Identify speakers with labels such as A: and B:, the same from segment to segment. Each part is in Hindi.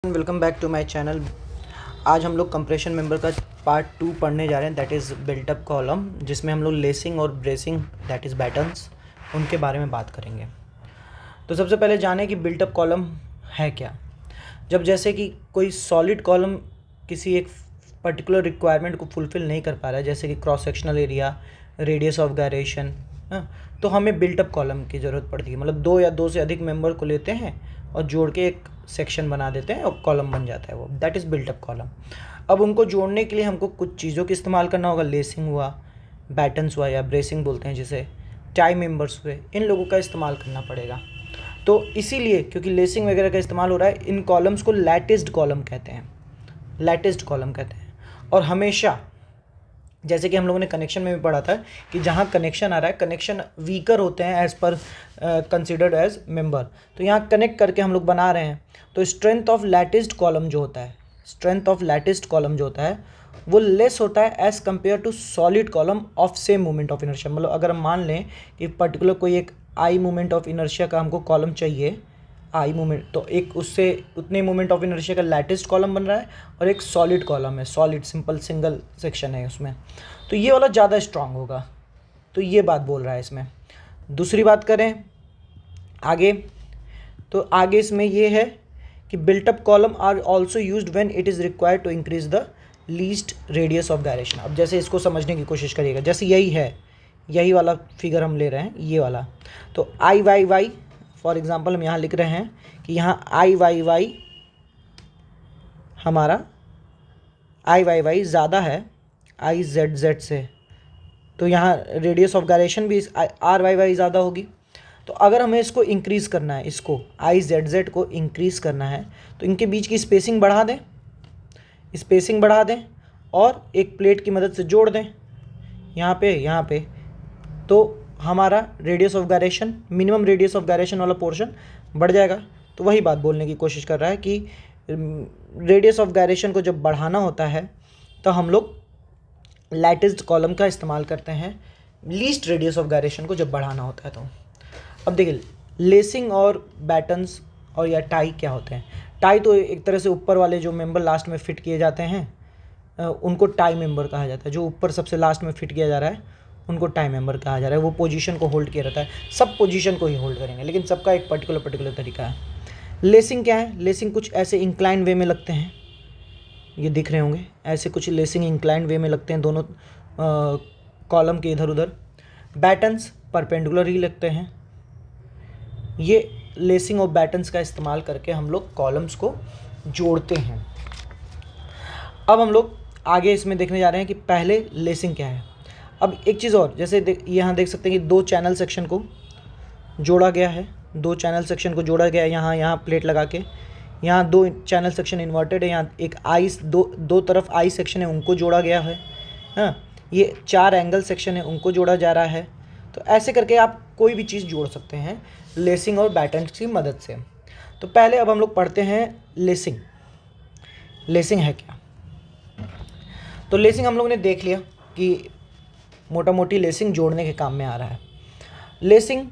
A: Welcome back to my channel. आज हम लोग कंप्रेशन मेंबर का पार्ट 2 पढ़ने जा रहे हैं, दैट इज़ बिल्टअप कॉलम, जिसमें हम लोग लेसिंग और ब्रेसिंग दैट इज़ बैटन्स उनके बारे में बात करेंगे। तो सबसे पहले जाने कि बिल्टअप कॉलम है क्या। जब जैसे कि कोई सॉलिड कॉलम किसी एक पर्टिकुलर रिक्वायरमेंट को फुलफ़िल नहीं कर पा रहा है, जैसे कि cross sectional area, radius of gyration, तो हमें बिल्टअप कॉलम की ज़रूरत पड़ती है। मतलब दो या दो से अधिक मेंबर को लेते हैं और जोड़ के एक सेक्शन बना देते हैं और कॉलम बन जाता है वो, दैट इज़ बिल्टअप कॉलम। अब उनको जोड़ने के लिए हमको कुछ चीज़ों का इस्तेमाल करना होगा। लेसिंग हुआ, बैटन्स हुआ या ब्रेसिंग बोलते हैं जिसे, टाई मेंबर्स हुए, इन लोगों का इस्तेमाल करना पड़ेगा। तो इसीलिए क्योंकि लेसिंग वगैरह का इस्तेमाल हो रहा है, इन कॉलम्स को लैटिस्ड कॉलम कहते हैं, लैटिस्ड कॉलम कहते हैं। और हमेशा जैसे कि हम लोगों ने कनेक्शन में भी पढ़ा था कि जहाँ कनेक्शन आ रहा है, कनेक्शन वीकर होते हैं as per considered as member. तो यहाँ कनेक्ट करके हम लोग बना रहे हैं, तो स्ट्रेंथ ऑफ लैटिस्ड कॉलम जो होता है, स्ट्रेंथ ऑफ लैटिस्ड कॉलम जो होता है वो लेस होता है as compare to solid column of same moment of inertia. मतलब अगर हम मान लें कि पर्टिकुलर कोई एक आई मोमेंट ऑफ इनर्शिया का हमको कॉलम चाहिए, आई मोमेंट, तो एक उससे उतने मोमेंट ऑफ इनर्शिया का लैटिस्ड कॉलम बन रहा है और एक सॉलिड कॉलम है, सॉलिड सिंपल सिंगल सेक्शन है उसमें, तो ये वाला ज़्यादा स्ट्रांग होगा। तो ये बात बोल रहा है इसमें। दूसरी बात करें आगे, तो आगे इसमें ये है कि built up column are also used when it is required to increase the least radius of gyration. अब जैसे इसको समझने की कोशिश करिएगा, जैसे यही है, यही वाला फिगर हम ले रहे हैं, ये वाला। तो आई वाई वाई फॉर एग्जांपल हम यहाँ लिख रहे हैं कि यहाँ आई वाई वाई हमारा आई वाई वाई ज़्यादा है आई जेड जेड से, तो यहाँ रेडियस ऑफ गायरेशन भी आर वाई वाई ज़्यादा होगी। तो अगर हमें इसको इंक्रीज़ करना है, इसको आई जेड जेड को इंक्रीज़ करना है, तो इनके बीच की स्पेसिंग बढ़ा दें, स्पेसिंग बढ़ा दें और एक प्लेट की मदद से जोड़ दें यहाँ पे, तो हमारा radius of gyration, minimum radius of gyration वाला पोर्शन बढ़ जाएगा। तो वही बात बोलने की कोशिश कर रहा है कि रेडियस ऑफ गायरेशन को जब बढ़ाना होता है तो हम लोग लैटिस्ड कॉलम का इस्तेमाल करते हैं, लीस्ट रेडियस ऑफ गायरेशन को जब बढ़ाना होता है। तो अब देखिए, लेसिंग और बैटन्स और या टाई क्या होते हैं। टाई तो एक तरह से ऊपर वाले जो मेंबर लास्ट में फिट किए जाते हैं उनको टाई मेंबर कहा जाता है। जो ऊपर सबसे लास्ट में फिट किया जा रहा है उनको टाई मेंबर कहा जा रहा है। वो पोजीशन को होल्ड किया रहता है, सब पोजीशन को ही होल्ड करेंगे, लेकिन सबका एक पर्टिकुलर तरीका है। लेसिंग क्या है, लेसिंग कुछ ऐसे इंक्लाइन वे में लगते हैं, ये दिख रहे होंगे, ऐसे कुछ लेसिंग इंक्लाइन वे में लगते हैं दोनों कॉलम के इधर उधर। बैटन्स परपेंडिकुलर ही लगते हैं। ये लेसिंग और बैटन्स का इस्तेमाल करके हम लोग कॉलम्स को जोड़ते हैं। अब हम लोग आगे इसमें देखने जा रहे हैं कि पहले लेसिंग क्या है। अब एक चीज़ और, जैसे यहाँ देख सकते हैं कि दो चैनल सेक्शन को जोड़ा गया है, दो चैनल सेक्शन को जोड़ा गया है, यहाँ प्लेट लगा के। यहाँ दो चैनल सेक्शन इन्वर्टेड है, यहाँ एक आई दो तरफ आई सेक्शन है, उनको जोड़ा गया है। हाँ, ये चार एंगल सेक्शन है, उनको जोड़ा जा रहा है। तो ऐसे करके आप कोई भी चीज़ जोड़ सकते हैं लेसिंग और बैटन्स की मदद से। तो पहले अब हम लोग पढ़ते हैं लेसिंग। लेसिंग है क्या। तो लेसिंग हम लोग ने देख लिया कि मोटा मोटी लेसिंग जोड़ने के काम में आ रहा है। लेसिंग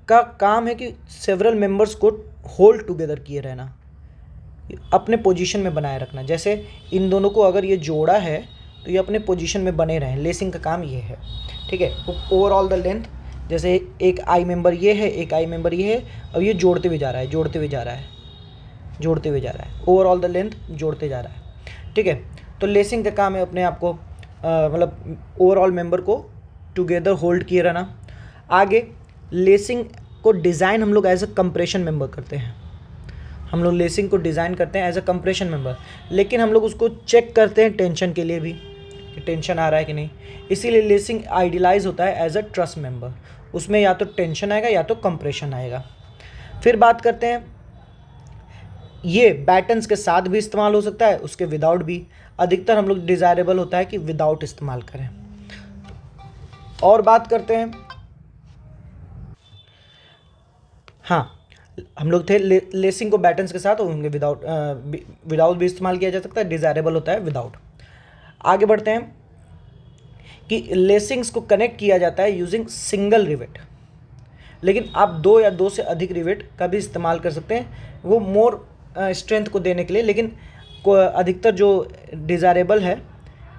A: का काम है कि सेवरल मेंबर्स को होल्ड टुगेदर किए रहना, अपने पोजीशन में बनाए रखना। जैसे इन दोनों को अगर ये जोड़ा है तो ये अपने पोजीशन में बने रहें, लेसिंग का काम ये है। ठीक है, ओवरऑल द लेंथ, जैसे एक आई मेंबर ये है, एक आई मेंबर ये है, अब ये जोड़ते हुए जा रहा है, जोड़ते हुए जा रहा है, जोड़ते हुए जा रहा है, ओवरऑल द लेंथ जोड़ते जा रहा है। ठीक है, तो लेसिंग का काम है अपने आप को मतलब ओवरऑल मेंबर को टुगेदर होल्ड किए रहना। आगे लेसिंग को डिज़ाइन हम लोग एज अ कंप्रेशन मेंबर करते हैं। हम लोग लेसिंग को डिज़ाइन करते हैं एज अ कंप्रेशन मेंबर, लेकिन हम लोग उसको चेक करते हैं टेंशन के लिए भी कि टेंशन आ रहा है कि नहीं। इसीलिए लेसिंग आइडियलाइज होता है एज अ ट्रस मेंबर, उसमें या तो टेंशन आएगा या तो कंप्रेशन आएगा। फिर बात करते हैं, ये बैटन्स के साथ भी इस्तेमाल हो सकता है, उसके विदाउट भी। अधिकतर हम लोग डिज़ायरेबल होता है कि विदाउट इस्तेमाल करें। और बात करते हैं, हाँ, हम लोग थे लेसिंग को बैटन्स के साथ होंगे, विदाउट भी इस्तेमाल किया जा सकता है, डिज़ायरेबल होता है विदाउट। आगे बढ़ते हैं कि लेसिंग्स को कनेक्ट किया जाता है यूजिंग सिंगल रिवेट, लेकिन आप दो या दो से अधिक रिवेट का भी इस्तेमाल कर सकते हैं। वो मोर स्ट्रेंथ को देने के लिए, लेकिन अधिकतर जो डिज़ायरेबल है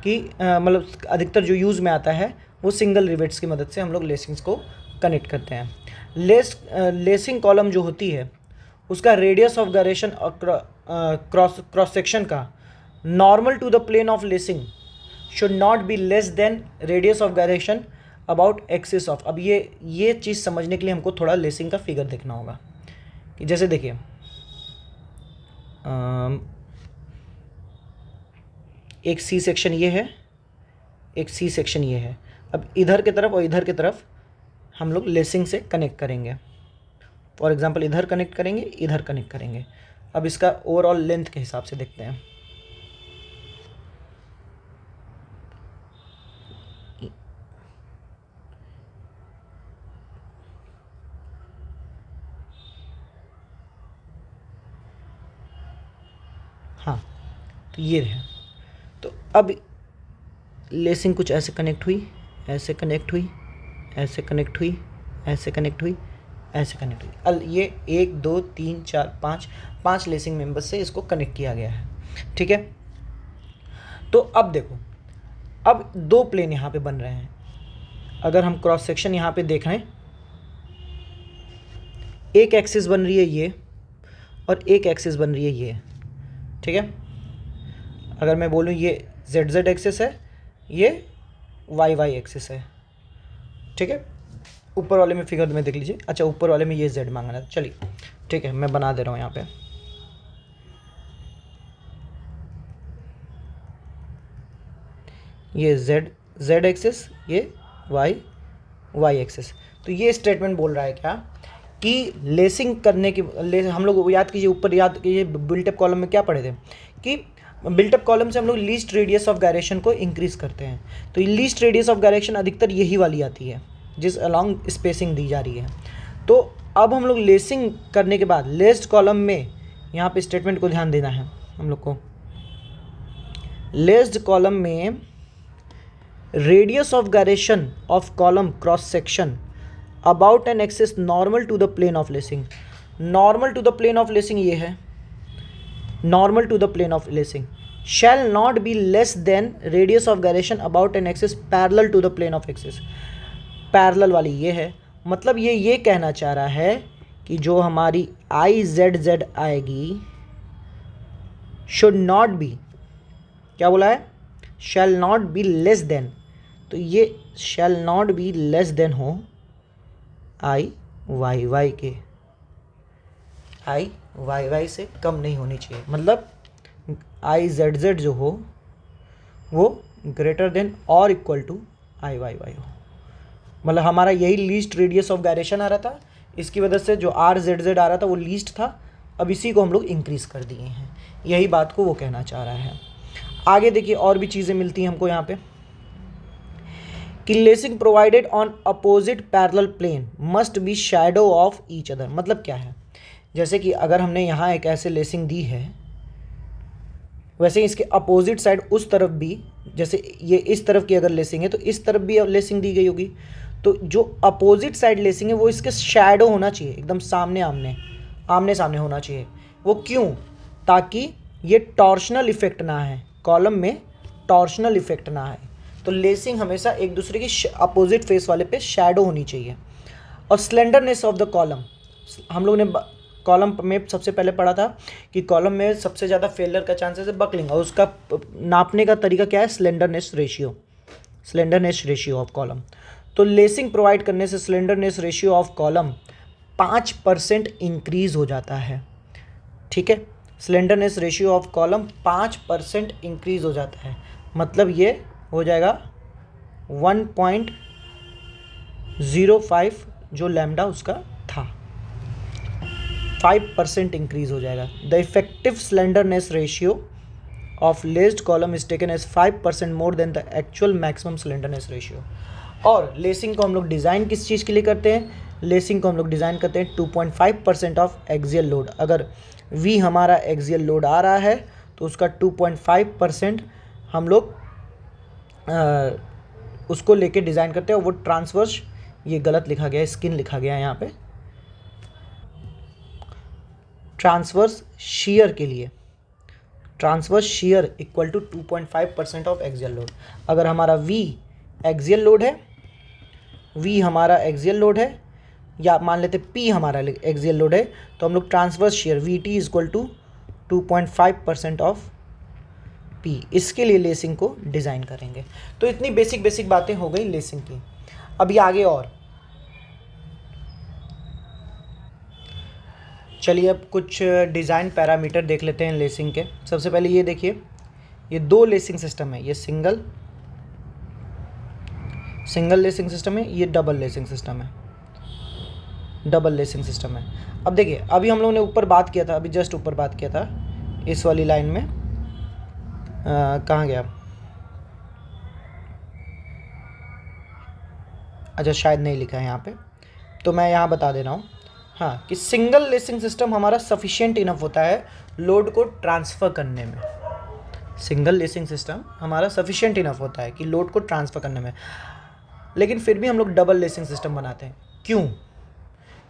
A: कि मतलब अधिकतर जो यूज़ में आता है वो सिंगल रिवेट्स की मदद से हम लोग लेसिंग्स को कनेक्ट करते हैं। लेसिंग कॉलम जो होती है उसका radius of gyration cross section का normal to the plane of lacing should not be less than radius of gyration about axis of. अब ये चीज़ समझने के लिए हमको थोड़ा लेसिंग का फिगर देखना होगा कि जैसे देखिए एक सी सेक्शन ये है, एक सी सेक्शन ये है। अब इधर की तरफ और इधर की तरफ हम लोग लेसिंग से कनेक्ट करेंगे। फॉर एग्जांपल इधर कनेक्ट करेंगे, इधर कनेक्ट करेंगे। अब इसका ओवरऑल लेंथ के हिसाब से देखते हैं। हाँ, तो ये है। तो अब लेसिंग कुछ ऐसे कनेक्ट हुई, ऐसे कनेक्ट हुई, ऐसे कनेक्ट हुई, ऐसे कनेक्ट हुई, ऐसे कनेक्ट हुई। ये 1 2 3 4 5 लेसिंग मेंबर्स से इसको कनेक्ट किया गया है। ठीक है, तो अब देखो, अब 2 प्लेन यहाँ पे बन रहे हैं। अगर हम क्रॉस सेक्शन यहाँ पे देख रहे हैं, एक एक्सिस बन रही है ये और एक एक्सिस बन रही है ये। ठीक है, अगर मैं बोलूँ ये जेड जेड एक्सिस है, ये वाई वाई एक्सिस है। ठीक है, ऊपर वाले में फिगर में देख लीजिए। अच्छा, ऊपर वाले में ये जेड मांगना है। चलिए ठीक है, मैं बना दे रहा हूँ यहाँ पे। ये जेड जेड एक्सिस, ये वाई वाई एक्सिस। तो ये स्टेटमेंट बोल रहा है क्या कि लेसिंग करने की हम लोग याद कीजिए, ऊपर याद कीजिए बिल्टअप कॉलम में क्या पढ़े थे कि बिल्टअप कॉलम से हम लोग लीस्ट रेडियस ऑफ गायरेशन को इंक्रीज करते हैं। तो लीस्ट रेडियस ऑफ गायरेशन अधिकतर यही वाली आती है जिस अलॉन्ग स्पेसिंग दी जा रही है। तो अब हम लोग लेसिंग करने के बाद लेस्ड कॉलम में यहाँ पे स्टेटमेंट को ध्यान देना है हम लोग को। लेस्ड कॉलम में radius of gyration of column cross section about an axis normal to the plane of lacing. Normal to the plane of lacing ये है, normal to the plane of lacing shall not be less than radius of gyration about an axis parallel to the plane of axis. Parallel वाली ये है, मतलब ये कहना चाह रहा है कि जो हमारी आई जेड जेड आएगी शुड नॉट बी, क्या बोला है, शैल नॉट बी लेस देन। तो ये शैल नॉट बी लेस देन हो आई वाई वाई के, आई वाई वाई से कम नहीं होनी चाहिए। मतलब आई जेड जेड जो हो वो ग्रेटर देन और equal to I Y Y हो। मतलब हमारा यही लीस्ट रेडियस ऑफ गायरेशन आ रहा था, इसकी वजह से जो आर जेड जेड आ रहा था वो लीस्ट था। अब इसी को हम लोग इंक्रीज कर दिए हैं, यही बात को वो कहना चाह रहा है। आगे देखिए और भी चीज़ें मिलती हैं हमको यहाँ पे कि lacing provided on opposite parallel plane must be shadow of each other. मतलब क्या है, जैसे कि अगर हमने यहाँ एक ऐसे लेसिंग दी है, वैसे इसके अपोजिट साइड उस तरफ भी, जैसे ये इस तरफ की अगर लेसिंग है तो इस तरफ भी लेसिंग दी गई होगी। तो जो अपोजिट साइड लेसिंग है वो इसके शैडो होना चाहिए, एकदम आमने सामने होना चाहिए। वो क्यों, ताकि ये टॉर्शनल इफेक्ट ना है, कॉलम में टॉर्शनल इफेक्ट ना है। तो लेसिंग हमेशा एक दूसरे की अपोजिट फेस वाले पे शैडो होनी चाहिए। और स्लेंडरनेस ऑफ द कॉलम, हम लोग ने कॉलम में सबसे पहले पढ़ा था कि कॉलम में सबसे ज़्यादा फेलियर का चांसेस है बकलिंग, और उसका नापने का तरीका क्या है, स्लेंडरनेस रेशियो ऑफ कॉलम। तो लेसिंग प्रोवाइड करने से slenderness ratio of column 5% increase हो जाता है। ठीक है, slenderness ratio of column 5% increase हो जाता है। मतलब ये हो जाएगा 1.05 जो लैम्डा उसका था, 5% इंक्रीज हो जाएगा। The effective slenderness ratio of laced column is taken as 5% more than the actual maximum slenderness ratio. और लेसिंग को हम लोग डिज़ाइन किस चीज़ के लिए करते हैं, लेसिंग को हम लोग डिज़ाइन करते हैं 2.5% ऑफ एक्सियल लोड। अगर V हमारा एक्सियल लोड आ रहा है तो उसका 2.5% हम लोग उसको लेके डिज़ाइन करते हैं। वो ट्रांसवर्स, ये गलत लिखा गया है, स्किन लिखा गया है यहाँ पे। ट्रांसवर्स शीयर के लिए, transverse shear equal to 2.5% of axial load. अगर हमारा V एक्सियल लोड है, V हमारा एक्सियल लोड है, या मान लेते P हमारा एक्सियल लोड है, तो हम लोग transverse shear VT equal to 2.5% of P, इसके लिए लेसिंग को डिज़ाइन करेंगे। तो इतनी बेसिक बातें हो गई लेसिंग की। अभी आगे और चलिए अब कुछ डिज़ाइन पैरामीटर देख लेते हैं लेसिंग के। सबसे पहले ये देखिए, ये दो लेसिंग सिस्टम है, ये सिंगल लेसिंग सिस्टम है, ये डबल लेसिंग सिस्टम है, डबल लेसिंग सिस्टम है। अब देखिए, अभी हम लोगों ने ऊपर बात किया था, अभी जस्ट ऊपर बात किया था इस वाली लाइन में, कहाँ गया, अच्छा शायद नहीं लिखा है यहाँ पे, तो मैं यहाँ बता दे रहा हूँ, हाँ, कि सिंगल लेसिंग सिस्टम हमारा सफिशिएंट इनफ होता है लोड को ट्रांसफ़र करने में। सिंगल लेसिंग सिस्टम हमारा सफिशिएंट इनफ होता है कि लोड को ट्रांसफ़र करने में, लेकिन फिर भी हम लोग डबल लेसिंग सिस्टम बनाते हैं। क्यों?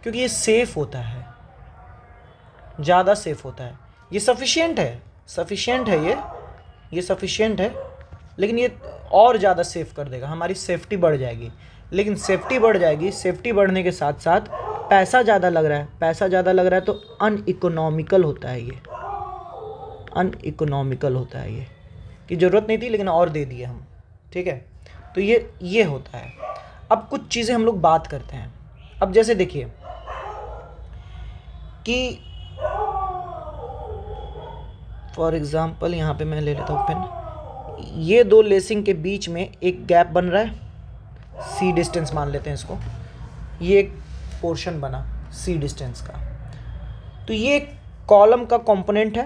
A: क्योंकि ये सेफ़ होता है, ज़्यादा सेफ़ होता है, ये सफिशिएंट है ये सफिशिएंट है, लेकिन ये और ज़्यादा सेफ़ कर देगा, हमारी सेफ्टी बढ़ जाएगी। लेकिन सेफ्टी बढ़ जाएगी, सेफ्टी बढ़ने के साथ साथ पैसा ज़्यादा लग रहा है, तो अनइकोनॉमिकल होता है, ये अनइकोनॉमिकल होता है, ये कि ज़रूरत नहीं थी लेकिन और दे दिए हम, ठीक है। तो ये होता है। अब कुछ चीज़ें हम लोग बात करते हैं। अब जैसे देखिए कि फॉर एग्ज़ाम्पल यहाँ पे मैं ले लेता हूँ पेन, ये दो लेसिंग के बीच में एक गैप बन रहा है, C डिस्टेंस मान लेते हैं इसको, ये एक पोर्शन बना C डिस्टेंस का, तो ये कॉलम का कंपोनेंट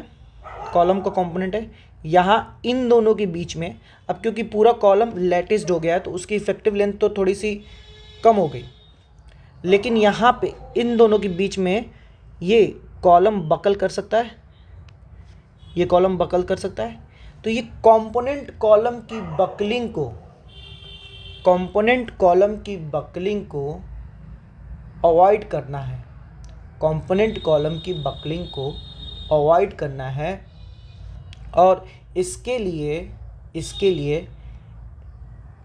A: है, यहाँ इन दोनों के बीच में, अब क्योंकि पूरा कॉलम लैटिस्ड हो गया है तो उसकी इफेक्टिव लेंथ तो थोड़ी सी कम हो गई, लेकिन यहाँ पे इन दोनों के बीच में ये कॉलम बकल कर सकता है, तो ये कंपोनेंट कॉलम की बकलिंग को अवॉइड करना है, और इसके लिए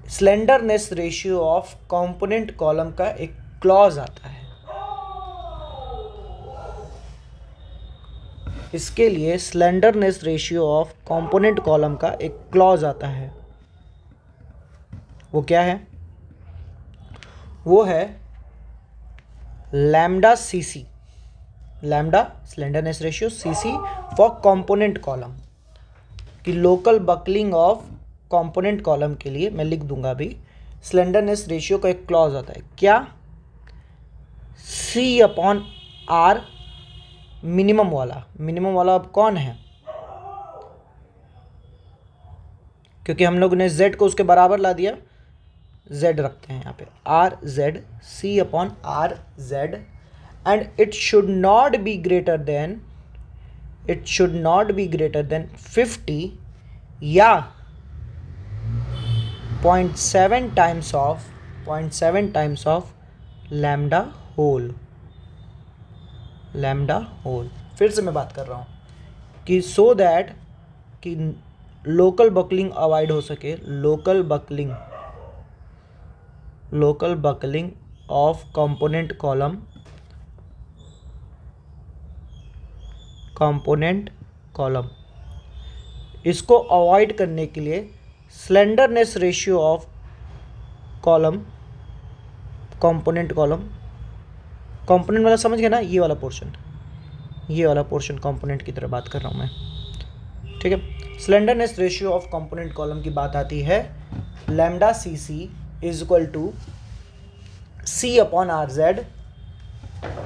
A: slenderness ratio of component column का एक क्लॉज आता है। इसके लिए slenderness ratio of component column का एक क्लॉज आता है। वो क्या है? वो है lambda CC, lambda slenderness ratio, CC for component column, कि local buckling of component column के लिए मैं लिख दूंगा अभी, स्लेंडरनेस रेशियो का एक क्लॉज आता है। क्या? C/R मिनिमम वाला अब कौन है? क्योंकि हम लोग ने Z को उसके बराबर ला दिया, Z रखते हैं यहाँ पे, RZ, C/RZ, and it should not be greater than 50 या 0.7 टाइम्स ऑफ लैम्डा होल। फिर से मैं बात कर रहा हूँ कि सो दैट कि लोकल बकलिंग अवॉइड हो सके, local buckling of component column, इसको अवॉइड करने के लिए स्लेंडरनेस रेशियो ऑफ कंपोनेंट वाला समझ गए ना, ये वाला पोर्शन कंपोनेंट की तरह बात कर रहा हूँ मैं, ठीक है। Slenderness ratio of component column की बात आती है, lambda CC is equal to C/RZ,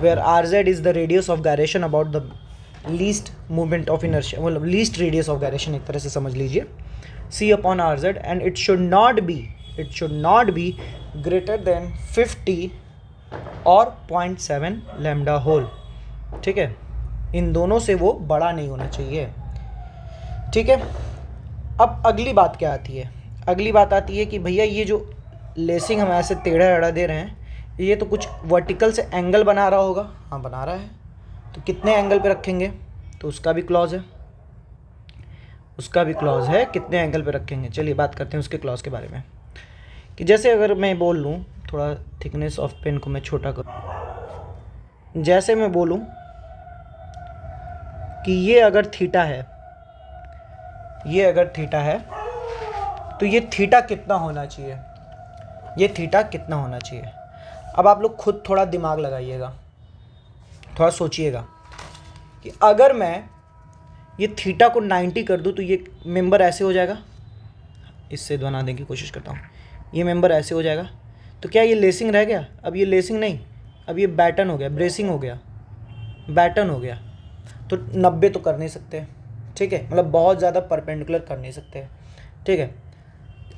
A: where RZ is the radius of gyration about the least moment of inertia, मतलब लीस्ट रेडियस ऑफ गायरेशन, एक तरह से समझ लीजिए, C/RZ, and it should not be greater than 50 और 0.7 लैम्डा होल, ठीक है। इन दोनों से वो बड़ा नहीं होना चाहिए, ठीक है। अब अगली बात क्या आती है? अगली बात आती है कि भैया ये जो लेसिंग हम ऐसे टेढ़ा एढ़ा दे रहे हैं, ये तो कुछ वर्टिकल से एंगल बना रहा होगा। हाँ, बना रहा है। तो कितने एंगल पे रखेंगे, तो उसका भी क्लॉज है, उसका भी क्लॉज है कितने एंगल पे रखेंगे। चलिए बात करते हैं उसके क्लॉज के बारे में, कि जैसे अगर मैं बोल लूँ, थोड़ा थिकनेस ऑफ पेन को मैं छोटा करूँ, जैसे मैं बोलूँ कि ये अगर थीटा है, ये अगर थीटा है, तो ये थीटा कितना होना चाहिए, ये थीटा कितना होना चाहिए। अब आप लोग खुद थोड़ा दिमाग लगाइएगा, थोड़ा सोचिएगा कि अगर मैं ये थीटा को 90 कर दूं तो ये मेंबर ऐसे हो जाएगा, इससे बनाने की कोशिश करता हूँ, ये मेंबर ऐसे हो जाएगा, तो क्या ये लेसिंग रह गया, अब ये लेसिंग नहीं, अब ये बैटन हो गया, ब्रेसिंग हो गया, बैटन हो गया। तो 90 तो कर नहीं सकते, ठीक है, मतलब बहुत ज़्यादा परपेंडिकुलर कर नहीं सकते, ठीक है।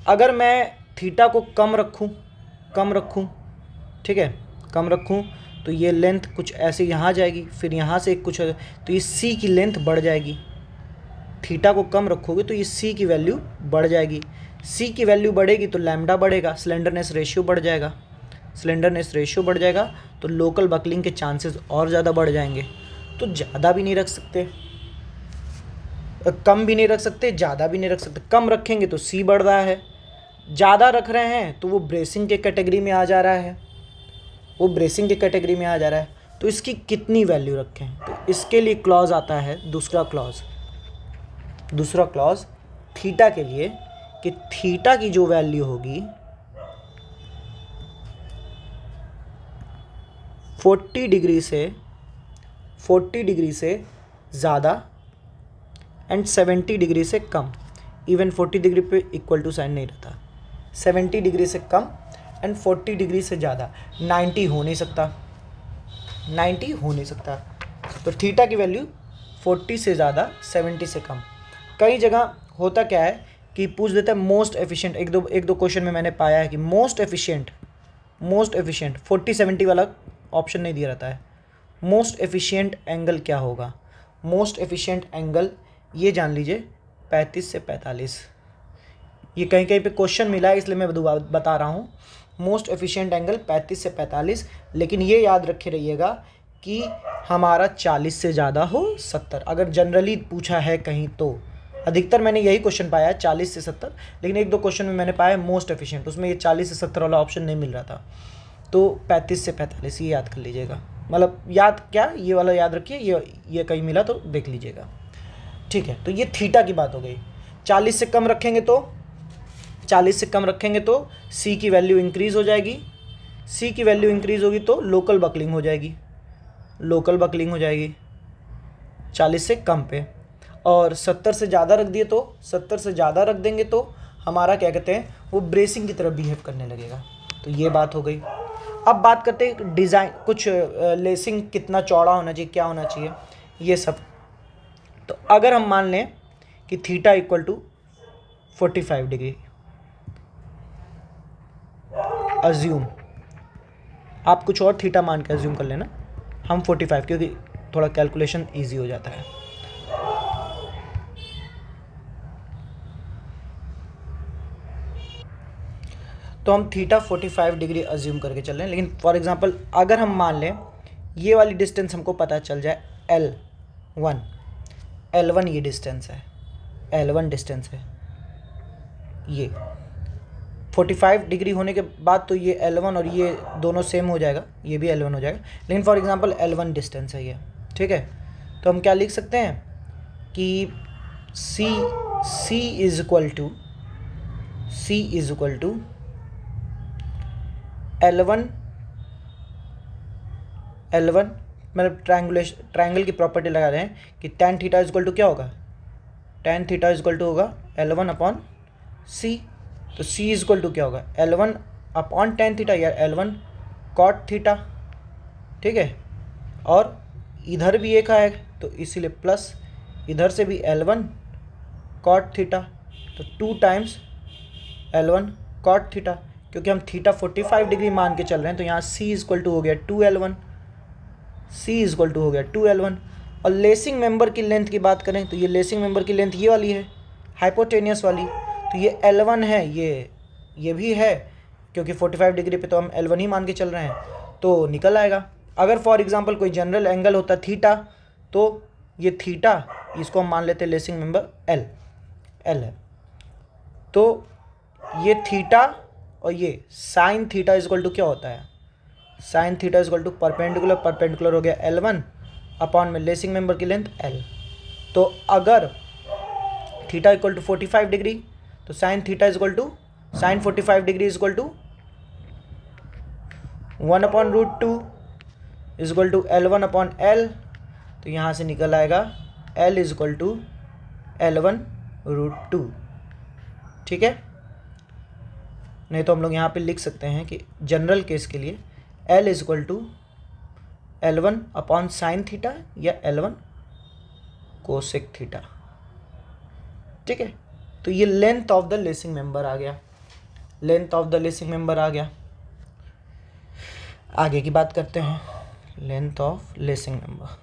A: अगर मैं थीटा को कम रखूँ, ठीक है, कम रखूँ, तो ये लेंथ कुछ ऐसे यहाँ जाएगी, फिर यहाँ से कुछ, तो ये सी की लेंथ बढ़ जाएगी। थीटा को कम रखोगे तो ये सी की वैल्यू बढ़ जाएगी, सी की वैल्यू बढ़ेगी तो लैम्डा बढ़ेगा, स्लेंडरनेस रेशियो बढ़ जाएगा, स्लेंडरनेस रेशियो बढ़ जाएगा तो लोकल बकलिंग के चांसेस और ज़्यादा बढ़ जाएंगे। तो ज़्यादा भी नहीं रख सकते, कम भी नहीं रख सकते, ज़्यादा भी नहीं रख सकते। कम रखेंगे तो सी बढ़ रहा है, ज़्यादा रख रहे हैं तो वो ब्रेसिंग के कैटेगरी में आ जा रहा है, वो ब्रेसिंग के कैटेगरी में आ जा रहा है। तो इसकी कितनी वैल्यू रखें, तो इसके लिए क्लॉज आता है दूसरा क्लॉज थीटा के लिए, कि थीटा की जो वैल्यू होगी 40 डिग्री से ज़्यादा एंड 70 डिग्री से कम, इवन 40 डिग्री पे इक्वल टू साइन नहीं रहता, 70 डिग्री से कम एंड 40 डिग्री से ज़्यादा, 90 हो नहीं सकता, 90 हो नहीं सकता। तो थीटा की वैल्यू 40 से ज़्यादा 70 से कम। कई जगह होता क्या है कि पूछ देता है मोस्ट एफिशिएंट, एक दो क्वेश्चन में मैंने पाया है कि मोस्ट एफिशिएंट 40-70 वाला ऑप्शन नहीं दिया रहता है। मोस्ट एफिशिएंट एंगल क्या होगा, मोस्ट एफिशिएंट एंगल ये जान लीजिए 35 से 45, ये कहीं कहीं पे क्वेश्चन मिला है इसलिए मैं बता रहा हूँ। मोस्ट एफिशिएंट एंगल 35 से 45, लेकिन ये याद रखे रहिएगा कि हमारा 40 से ज़्यादा हो 70, अगर जनरली पूछा है कहीं तो। अधिकतर मैंने यही क्वेश्चन पाया है 40 से 70, लेकिन एक दो क्वेश्चन में मैंने पाया मोस्ट एफिशिएंट, उसमें ये 40 से 70 वाला ऑप्शन नहीं मिल रहा था। तो 35 से 45 ये याद कर लीजिएगा, मतलब याद क्या, ये वाला याद रखिए, ये कहीं मिला तो देख लीजिएगा, ठीक है। तो ये थीटा की बात हो गई। 40 से कम रखेंगे तो सी की वैल्यू इंक्रीज़ हो जाएगी, सी की वैल्यू इंक्रीज़ होगी तो लोकल बकलिंग हो जाएगी, 40 से कम पे। और 70 से ज़्यादा रख दिए तो 70 से ज़्यादा रख देंगे तो हमारा क्या कहते हैं, वो ब्रेसिंग की तरह बिहेव करने लगेगा। तो ये बात हो गई। अब बात करते हैं डिज़ाइन, कुछ लेसिंग कितना चौड़ा होना चाहिए, क्या होना चाहिए, ये सब। तो अगर हम मान लें कि theta equal to 45 degree, assume, आप कुछ और थीटा मान के अज्यूम कर लेना, हम 45, क्योंकि थोड़ा कैलकुलेशन इजी हो जाता है। तो हम थीटा 45 डिग्री अज्यूम करके चल रहे हैं, लेकिन फॉर एग्जांपल अगर हम मान लें ये वाली डिस्टेंस हमको पता चल जाए L1 ये डिस्टेंस है, L1 डिस्टेंस है, ये 45 डिग्री होने के बाद तो ये L1 और ये दोनों सेम हो जाएगा, ये भी L1 हो जाएगा, लेकिन फॉर एग्जांपल L1 डिस्टेंस है ये, ठीक है। तो हम क्या लिख सकते हैं कि C is equal to L1 मतलब ट्रायंगल की प्रॉपर्टी लगा रहे हैं कि tan theta is equal to क्या होगा, tan theta is equal to होगा L1 अपॉन C। तो C इज इक्वल टू क्या होगा, L1 अपॉन tan थीटा या L1 cot थीटा, ठीक है। और इधर भी एक है तो इसीलिए प्लस, इधर से भी L1 cot थीटा, तो 2 टाइम्स L1 cot थीटा, क्योंकि हम थीटा 45 डिग्री मान के चल रहे हैं। तो यहाँ C इज इक्वल टू हो गया 2L1। और लेसिंग मेंबर की लेंथ की बात करें तो ये लेसिंग मेंबर की लेंथ ये वाली है, हाइपोटेनियस वाली, तो ये L1 है, ये भी है, क्योंकि 45 डिग्री पे तो हम L1 ही मान के चल रहे हैं, तो निकल आएगा अगर फॉर एग्जांपल कोई जनरल एंगल होता थीटा, तो ये थीटा, इसको हम मान लेते हैं लेसिंग मेंबर एल है, तो ये थीटा और ये sine theta is equal to क्या होता है, sine theta is equal to perpendicular हो गया L1 अपॉन में लेसिंग मेंबर की लेंथ L। तो अगर थीटा इक्वल टू 45 डिग्री, तो sine theta is equal to sine 45 degree is equal to 1/√2 is equal to L1/L। तो यहाँ से निकल आएगा L is equal to L1/√2। ठीक है, नहीं तो हम लोग यहाँ पे लिख सकते हैं कि जनरल केस के लिए L is equal to L1/sin theta या L1 कोसेक थीटा। ठीक है, तो ये length of the lacing member आ गया, length of the lacing member आ गया। आगे की बात करते हैं, लेंथ ऑफ लेसिंग मेंबर।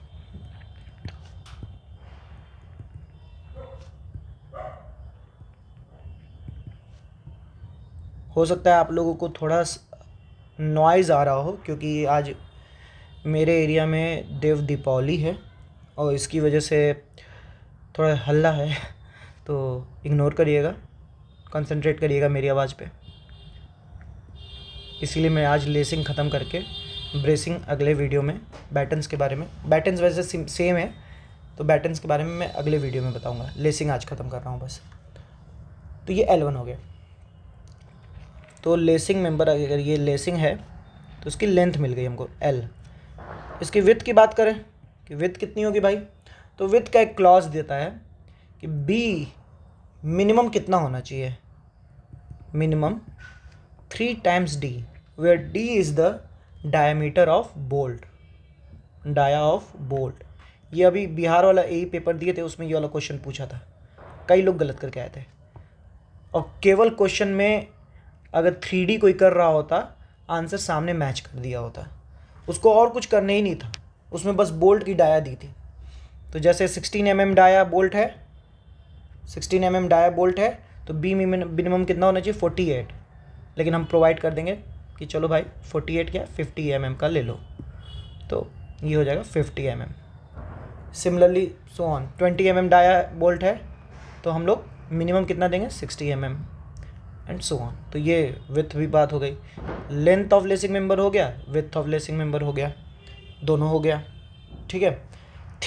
A: हो सकता है आप लोगों को थोड़ा नॉइज़ आ रहा हो, क्योंकि आज मेरे एरिया में देव दीपावली है और इसकी वजह से थोड़ा हल्ला है, तो इग्नोर करिएगा, कंसंट्रेट करिएगा मेरी आवाज़ पे। इसीलिए मैं आज लेसिंग ख़त्म करके ब्रेसिंग अगले वीडियो में बैटन्स के बारे में, बैटन्स वैसे सेम है तो बैटन्स के बारे में मैं अगले वीडियो में बताऊंगा, लेसिंग आज ख़त्म कर रहा हूँ बस। तो ये L1 हो गया। तो लेसिंग मेंबर, अगर ये लेसिंग है तो उसकी लेंथ मिल गई हमको L। इसकी विड्थ की बात करें कि विड्थ कितनी होगी भाई, तो विड्थ का एक क्लॉज देता है कि B मिनिमम कितना होना चाहिए, minimum 3 times D, where D is the diameter of bolt, dia of bolt. ये अभी बिहार वाला ए पेपर दिए थे, उसमें ये वाला क्वेश्चन पूछा था, कई लोग गलत करके आए थे। और केवल क्वेश्चन में अगर 3D कोई कर रहा होता, आंसर सामने मैच कर दिया होता, उसको और कुछ करने ही नहीं था, उसमें बस बोल्ट की डाया दी थी। तो जैसे 16 mm डाया बोल्ट है, 16 mm डाया बोल्ट है, तो बी मिनिमम कितना होना चाहिए, 48। लेकिन हम प्रोवाइड कर देंगे कि चलो भाई 48 क्या 50 mm का ले लो, तो ये हो जाएगा 50 mm। Similarly so on, 20 mm dia bolt है तो हम लोग मिनिमम कितना देंगे, 60 mm एंड सो ऑन। तो ये विथ भी बात हो गई, लेंथ ऑफ लेसिंग मेंबर हो गया, विथ ऑफ लेसिंग मेंबर हो गया, दोनों हो गया। ठीक है,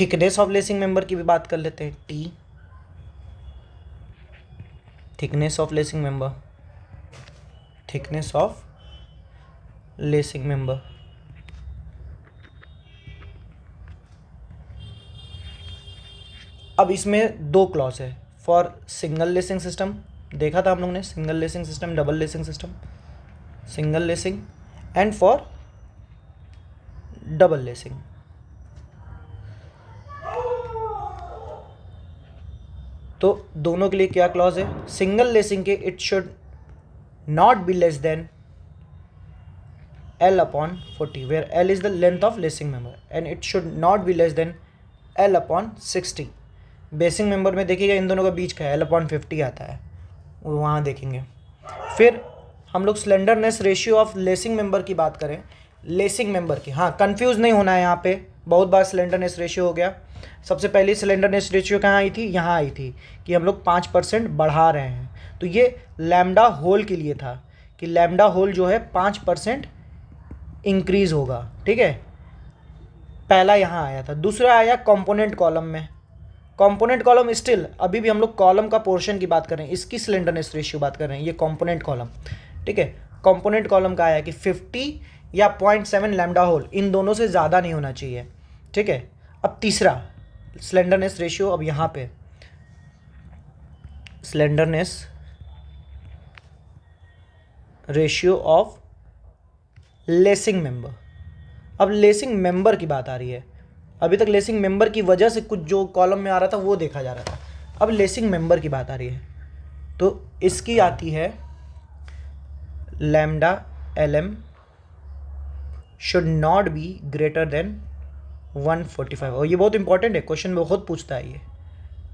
A: थिकनेस ऑफ लेसिंग मेंबर की भी बात कर लेते हैं, T, thickness of lacing member, thickness of lacing member. अब इसमें 2 क्लॉज है, फॉर सिंगल लेसिंग सिस्टम देखा था हम लोग ने, single lacing system, double lacing system, single lacing and for double lacing. तो दोनों के लिए क्या क्लॉज है, सिंगल लेसिंग के it should not be less then L/40, where L is the length of lacing member and it should not be less than L/60। Basin member में देखिएगा इन दोनों का बीच का L/50 आता है, वहाँ देखेंगे। फिर हम लोग slenderness ratio of lacing member की बात करें, लेसिंग मेंबर की, हाँ कंफ्यूज नहीं होना है यहाँ पे, बहुत बार स्लेंडरनेस रेशियो हो गया। सबसे पहली स्लेंडरनेस रेशियो कहाँ आई थी, यहाँ आई थी कि हम लोग 5% बढ़ा रहे हैं, तो ये लैम्डा होल के लिए था कि लैम्डा होल जो है 5% इंक्रीज होगा। ठीक है, पहला यहाँ आया था। दूसरा आया कंपोनेंट कॉलम में, कंपोनेंट कॉलम स्टिल अभी भी हम लोग कॉलम का पोर्शन की बात कर रहे हैं, इसकी स्लेंडरनेस रेशियो बात कर रहे हैं, ये कंपोनेंट कॉलम। ठीक है, कंपोनेंट कॉलम का आया कि 50 या 0.7 लैम्डा होल, इन दोनों से ज़्यादा नहीं होना चाहिए। ठीक है, अब तीसरा स्लेंडरनेस रेशियो, अब यहाँ पे slenderness ratio of lacing member. अब लेसिंग मेंबर की बात आ रही है, अभी तक लेसिंग मेंबर की वजह से कुछ जो कॉलम में आ रहा था वो देखा जा रहा था, अब लेसिंग मेंबर की बात आ रही है, तो इसकी आती है lambda LM should not be greater then 145। और ये बहुत इंपॉर्टेंट है, क्वेश्चन में बहुत पूछता है ये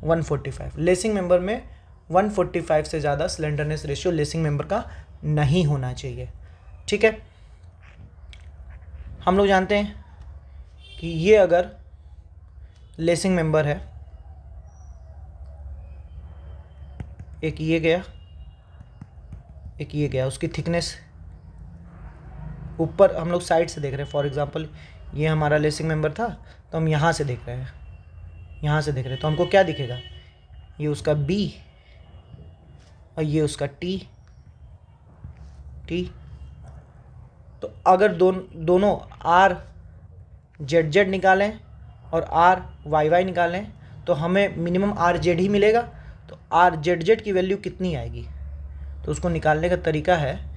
A: 145। लेसिंग मेंबर में 145 से ज़्यादा स्लेंडरनेस रेशियो लेसिंग मेंबर का नहीं होना चाहिए। ठीक है, हम लोग जानते हैं कि ये अगर लेसिंग मेंबर है, एक ये गया एक ये गया, उसकी थिकनेस ऊपर हम लोग साइड से देख रहे हैं। फॉर एग्जांपल ये हमारा लेसिंग मेंबर था, तो हम यहाँ से देख रहे हैं, यहाँ से देख रहे हैं, तो हमको क्या दिखेगा, ये उसका B और ये उसका T। तो अगर दोनों RZZ निकालें और RYY निकालें तो हमें मिनिमम RZ ही मिलेगा। तो RZZ की वैल्यू कितनी आएगी, तो उसको निकालने का तरीका है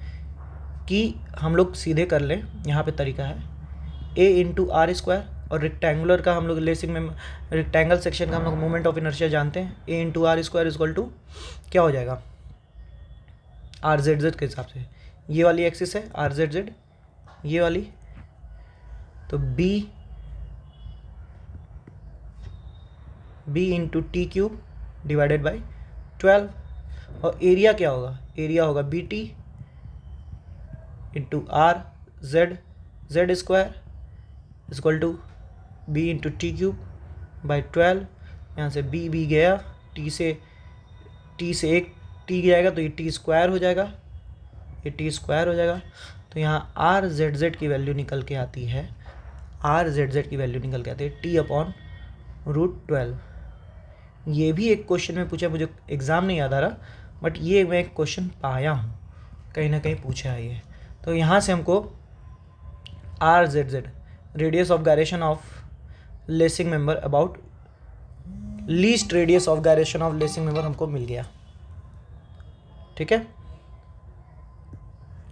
A: कि हम लोग सीधे कर लें। यहाँ पे तरीका है A इंटू आर स्क्वायर, और रेक्टेंगुलर का हम लोग लेसिंग में रेक्टेंगल सेक्शन का हम लोग मोमेंट ऑफ इनर्शिया जानते हैं। A into R square equal to क्या हो जाएगा, RZZ के हिसाब से ये वाली एक्सिस है RZZ, ये वाली, तो B into T cube divided by 12। और एरिया क्या होगा, एरिया होगा BT into RZ square equal to B into T cube by 12। यहाँ से B गया, T से एक T जाएगा तो ये T स्क्वायर हो जाएगा, ये T स्क्वायर हो जाएगा। तो यहाँ RZZ की वैल्यू निकल के आती है, RZZ की वैल्यू निकल के आती है T/√12। ये भी एक क्वेश्चन में पूछा, मुझे एग्ज़ाम नहीं याद आ रहा, बट ये मैं एक क्वेश्चन पाया हूँ, कहीं ना कहीं पूछा है ये। तो यहाँ से हमको RZZ radius of gyration of lacing member about least radius of gyration of lacing member हमको मिल गया। ठीक है,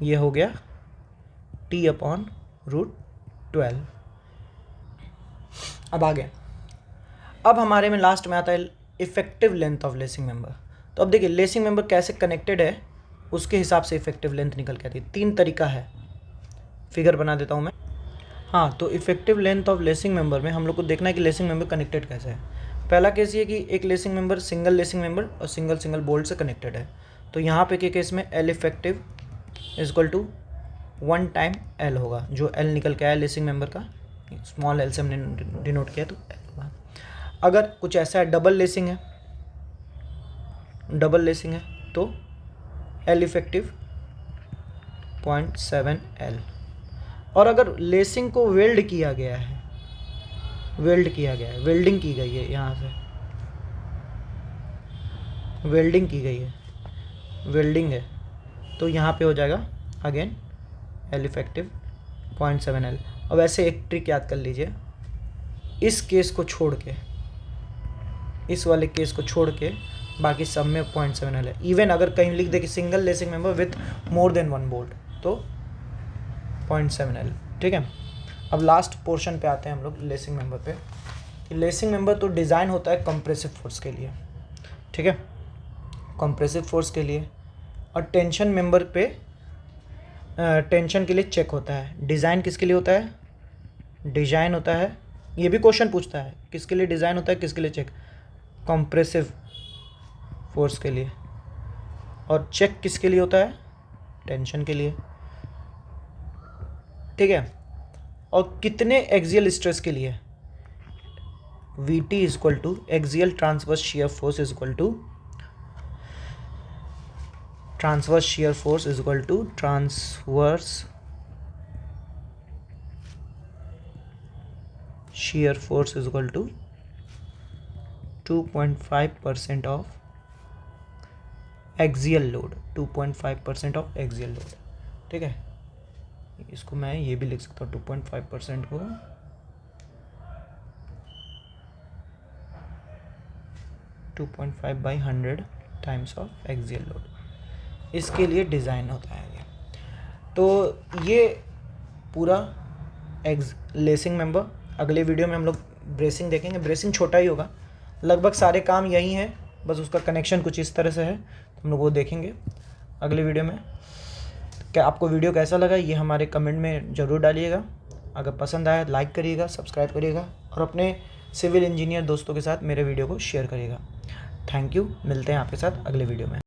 A: ये हो गया T/√12। अब आगे, अब हमारे में लास्ट में आता है effective length of lacing member. तो अब देखिए लेसिंग मेंबर कैसे कनेक्टेड है उसके हिसाब से इफेक्टिव लेंथ निकल के आती है। 3 तरीका है, फिगर बना देता हूँ मैं। हाँ, तो effective length of lacing member में हम लोग को देखना है कि लेसिंग मेंबर कनेक्टेड कैसे है। पहला केस ये कि एक lacing member single lacing member और सिंगल बोल्ट से कनेक्टेड है। तो यहाँ पे के केस में L effective equal to 1 time L होगा, जो L निकल के आया लेसिंग मेंबर का, स्मॉल L से हमने डिनोट किया तो L होगा। अगर कुछ ऐसा है डबल लेसिंग है तो L इफेक्टिव 0.7 L। और अगर लेसिंग को वेल्ड किया गया है, वेल्डिंग की गई है, यहाँ से वेल्डिंग की गई है, वेल्डिंग है, तो यहाँ पे हो जाएगा अगेन L इफेक्टिव 0.7 L। अब ऐसे एक ट्रिक याद कर लीजिए, इस केस को छोड़ के, इस वाले केस को छोड़ के बाकी सब में 0.7 L है। इवन अगर कहीं लिख दे कि single lacing member with more than 1 bolt तो 0.7 L। ठीक है, अब लास्ट पोर्शन पे आते हैं हम लोग लेसिंग मेंबर पे। लेसिंग मेंबर तो डिज़ाइन होता है कंप्रेसिव फोर्स के लिए, ठीक है, कंप्रेसिव फोर्स के लिए, और टेंशन मेंबर पे टेंशन के लिए चेक होता है। डिज़ाइन किसके लिए होता है, डिज़ाइन होता है, ये भी क्वेश्चन पूछता है किसके लिए डिज़ाइन होता है, किसके लिए चेक, कंप्रेसिव फोर्स के लिए, और चेक किसके लिए होता है, टेंशन के लिए। ठीक है, और कितने एक्सियल स्ट्रेस के लिए, VT equal to axial transverse shear force equal to transverse shear force equal to transverse shear force equal to 2.5% of axial load, 2.5% of axial load. ठीक है, इसको मैं ये भी लिख सकता हूँ 2.5% को 2.5/100 टाइम्स ऑफ एक्सियल लोड, इसके लिए डिज़ाइन होता है ये। तो ये पूरा लेसिंग मेंबर। अगले वीडियो में हम लोग ब्रेसिंग देखेंगे। ब्रेसिंग छोटा ही होगा, लगभग सारे काम यही हैं, बस उसका कनेक्शन कुछ इस तरह से है, तो हम लोग वो देखेंगे अगले वीडियो में। क्या आपको वीडियो कैसा लगा ये हमारे कमेंट में ज़रूर डालिएगा। अगर पसंद आया लाइक करिएगा, सब्सक्राइब करिएगा, और अपने सिविल इंजीनियर दोस्तों के साथ मेरे वीडियो को शेयर करिएगा। थैंक यू, मिलते हैं आपके साथ अगले वीडियो में।